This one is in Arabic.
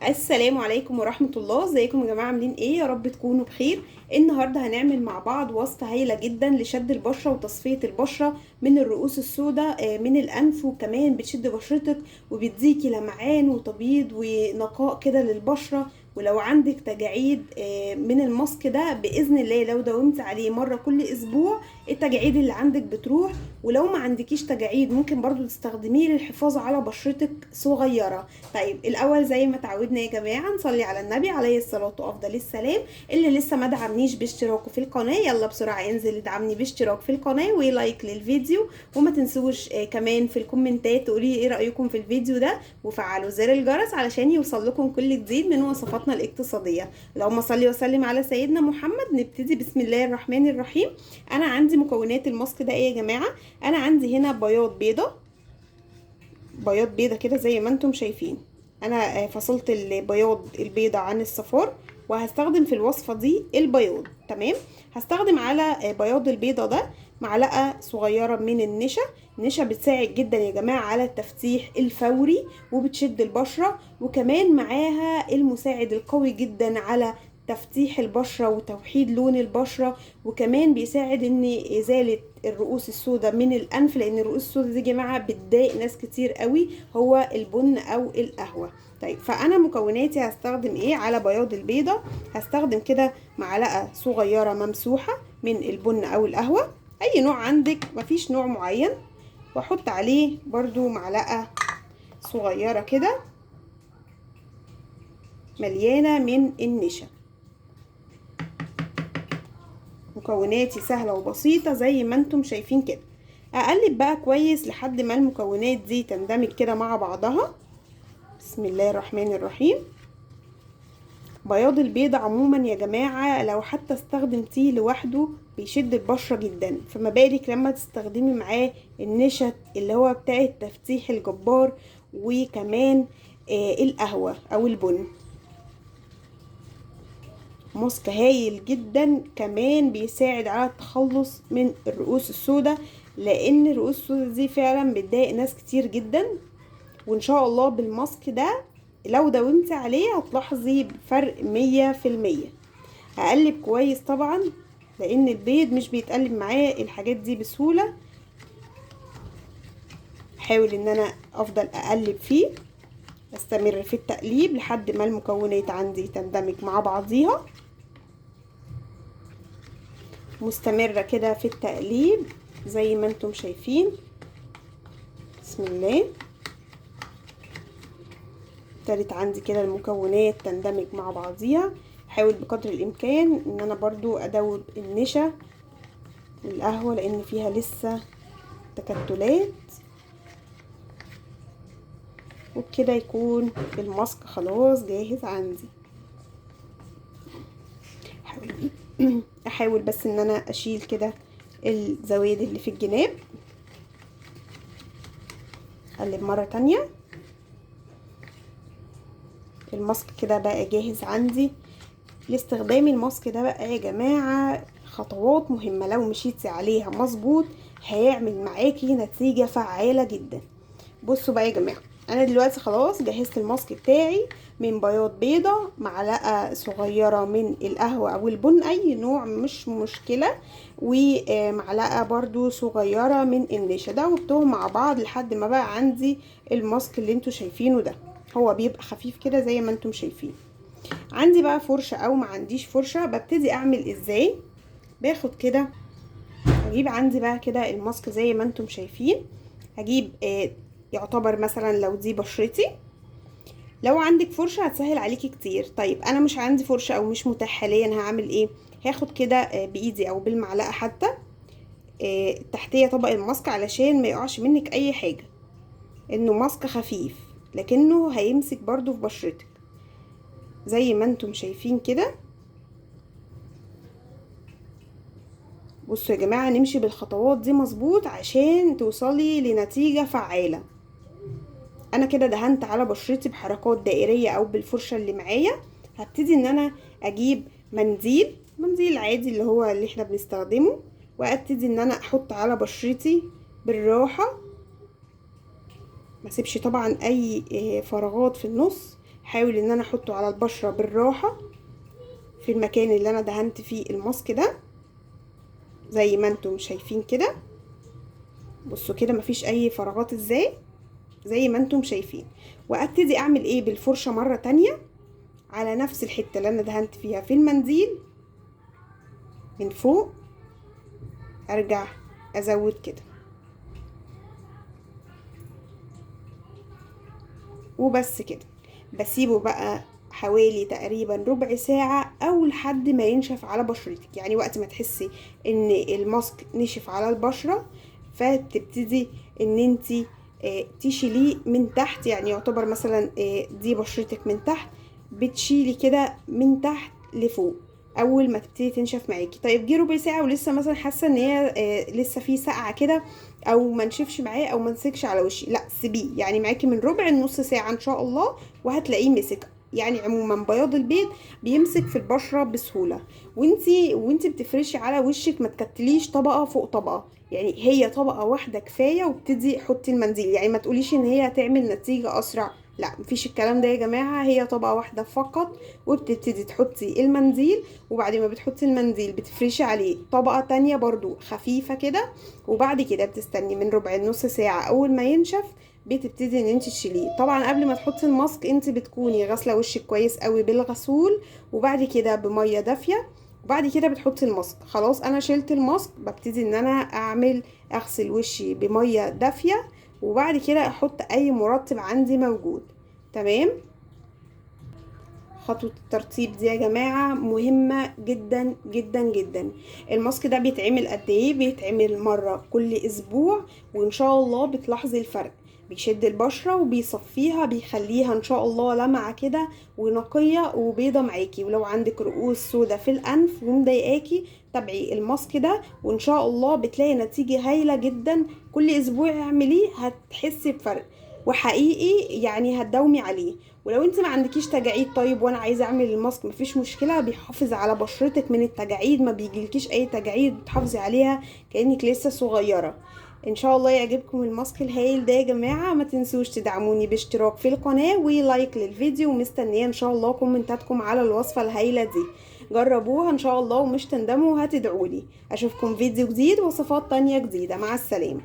السلام عليكم ورحمة الله. ازيكم يا جماعة؟ عاملين ايه؟ يا رب تكونوا بخير. النهاردة هنعمل مع بعض وصفة هايلة جدا لشد البشرة وتصفية البشرة من الرؤوس السوداء، من الأنف، وكمان بتشد بشرتك وبتديكي لمعان وتبييض ونقاء كده للبشرة. ولو عندك تجاعيد من الماسك ده بإذن الله لو داومت عليه مرة كل أسبوع التجاعيد اللي عندك بتروح. ولو ما عندكيش تجاعيد ممكن برضو تستخدميه للحفاظ على بشرتك صغيرة. طيب الاول زي ما تعودنا يا جماعه نصلي على النبي عليه الصلاه وافضل السلام. اللي لسه ما دعمنيش باشتراكه في القناه يلا بسرعه انزل ادعمني باشتراك في القناه ولايك للفيديو. وما تنسوش كمان في الكومنتات تقولي ايه رايكم في الفيديو ده، وفعلوا زر الجرس علشان يوصل لكم كل جديد من وصفاتنا الاقتصاديه. اللهم صل وسلم على سيدنا محمد. نبتدي بسم الله الرحمن الرحيم. انا عندي مكونات الماسك ده ايه يا جماعه؟ انا عندي هنا بياض بيضة كده زي ما انتم شايفين. انا فصلت البياض البيضة عن الصفار، وهستخدم في الوصفة دي البياض. تمام. هستخدم على بياض البيضة ده معلقة صغيرة من النشا بتساعد جدا يا جماعة على التفتيح الفوري وبتشد البشرة، وكمان معاها المساعد القوي جدا على تفتيح البشرة وتوحيد لون البشرة، وكمان بيساعد ان ازالة الرؤوس السوداء من الانف، لان الرؤوس السوداء دي يا جماعه بتضايق ناس كتير قوي، هو البن او القهوه. طيب فانا مكوناتي هستخدم ايه على بياض البيضه؟ هستخدم كده معلقه صغيره ممسوحه من البن او القهوه، اي نوع عندك مفيش نوع معين. واحط عليه برضو معلقه صغيره كده مليانه من النشا. مكوناتي سهلة وبسيطة زي ما انتم شايفين كده. اقلب بقى كويس لحد ما المكونات دي تندمج كده مع بعضها. بسم الله الرحمن الرحيم. بياض البيضة عموما يا جماعة لو حتى استخدمتيه لوحده بيشد البشرة جدا، فما بالك لما تستخدمي معاه النشا اللي هو بتاع التفتيح الجبار، وكمان القهوة او البن. ماسك هايل جدا، كمان بيساعد على التخلص من الرؤوس السوداء، لان الرؤوس السوداء دي فعلا بتضايق ناس كتير جدا. وان شاء الله بالماسك ده لو داومتي عليه هتلاحظي بفرق 100%. هقلب كويس طبعا لان البيض مش بيتقلب معاه الحاجات دي بسهولة. حاول ان انا افضل اقلب فيه، استمر في التقليب لحد ما المكونات عندي تندمج مع بعضيها. مستمرة كده في التقليب زي ما انتم شايفين. بسم الله. ابتدت عندي كده المكونات تندمج مع بعضيها. حاول بقدر الامكان ان انا برضو ادوب النشا والقهوة لان فيها لسه تكتلات، وبكده يكون الماسك خلاص جاهز عندي. احاول بس ان انا اشيل كده الزوايد اللي في الجناب. اقلب مرة تانية. الماسك كده بقى جاهز عندي لاستخدام. الماسك ده بقى يا جماعة خطوات مهمة لو مشيتي عليها مظبوط هيعمل معاكي نتيجة فعالة جدا. بصوا بقى يا جماعة، انا دلوقتي خلاص جهزت الماسك بتاعي من بياض بيضة، معلقة صغيرة من القهوة او البن اي نوع مش مشكلة، ومعلقة برضو صغيرة من النشا. دوبتهم مع بعض لحد ما بقى عندي الماسك اللي انتوا شايفينه ده. هو بيبقى خفيف كده زي ما انتم شايفين. عندي بقى فرشة او ما عنديش فرشة ببتدي اعمل ازاي. باخد كده هجيب عندي بقى كده الماسك زي ما انتم شايفين. هجيب يعتبر مثلا لو دي بشرتي، لو عندك فرشة هتسهل عليكي كتير. طيب انا مش عندي فرشة او مش متاح حاليا، هعمل ايه؟ هاخد كده بايدي او بالمعلقة حتى تحتيه طبق الماسك علشان ما يقعش منك اي حاجة، انه ماسك خفيف لكنه هيمسك برضو في بشرتك زي ما انتم شايفين كده. بصوا يا جماعة نمشي بالخطوات دي مظبوط عشان توصلي لنتيجة فعالة. انا كده دهنت على بشرتي بحركات دائرية او بالفرشة اللي معايا. هبتدي ان انا اجيب منزل عادي اللي هو اللي احنا بنستخدمه، وابتدي ان انا احط على بشرتي بالراحة، ما سيبش طبعا اي فراغات في النص. حاول ان انا احطه على البشرة بالراحة في المكان اللي انا دهنت فيه الماسك ده زي ما انتم شايفين كده. بصوا كده مفيش اي فراغات ازاي، زي ما انتم شايفين. وابتدي اعمل ايه بالفرشة مرة تانية على نفس الحتة اللي انا دهنت فيها في المنديل من فوق، ارجع ازود كده وبس كده. بسيبه بقى حوالي تقريبا ربع ساعة او لحد ما ينشف على بشرتك. يعني وقت ما تحسي ان الماسك نشف على البشرة فتبتدي ان انتي تشيليه من تحت. يعني يعتبر مثلا دي بشرتك من تحت، بتشيلي كده من تحت لفوق اول ما تبتدي تنشف معاكي. طيب جه ربع ساعه ولسه مثلا حاسه ان هي لسه في سقعه كده او ما نشفش معاه او ما مسكش على وشي، لا سيبيه يعني معاكي من ربع لنص ساعه ان شاء الله وهتلاقيه مسك. يعني عموما بياض البيض بيمسك في البشره بسهوله. وانتي بتفرشي على وشك ما تكتليش طبقه فوق طبقه، يعني هي طبقه واحده كفايه وابتدي حطي المنديل. يعني ما تقوليش ان هي هتعمل نتيجه اسرع، لا مفيش الكلام ده يا جماعه. هي طبقه واحده فقط وبتبتدي تحطي المنديل، وبعد ما بتحطي المنديل بتفرشي عليه طبقه تانية برضو خفيفه كده، وبعد كده بتستني من ربع نص ساعه اول ما ينشف بتبتدي ان انت تشيليه. طبعا قبل ما تحطي الماسك انت بتكوني غاسله وشك كويس قوي بالغسول وبعد كده بميه دافيه، وبعد كده بتحطي الماسك. خلاص انا شلت الماسك ببتدي ان انا اغسل وشي بميه دافيه وبعد كده احط اي مرطب عندي موجود. تمام. خطوة الترطيب دي يا جماعة مهمة جدا جدا جدا. الماسك ده بيتعمل قد ايه؟ بيتعمل مرة كل اسبوع وان شاء الله بتلاحظي الفرق. بيشد البشرة وبيصفيها، بيخليها ان شاء الله لمعة كده ونقية وبيضة معاكي. ولو عندك رؤوس سودا في الانف ومضايقاكي تابعي الماسك ده وان شاء الله بتلاقي نتيجة هايلة جدا. كل اسبوع اعمليه هتحسي بفرق وحقيقي يعني هتداومي عليه. ولو انت ما عندكيش تجاعيد طيب وانا عايزه اعمل الماسك مفيش مشكله، بيحافظ على بشرتك من التجاعيد، ما بيجيلكيش اي تجاعيد بتحافظي عليها كانك لسه صغيره. ان شاء الله يعجبكم الماسك الهايل ده يا جماعه. ما تنسوش تدعموني باشتراك في القناه ولايك للفيديو، ومستنيه ان شاء الله كومنتاتكم على الوصفه الهايله دي. جربوها ان شاء الله ومش تندموا وهتدعولي. اشوفكم فيديو جديد وصفات تانية جديده. مع السلامه.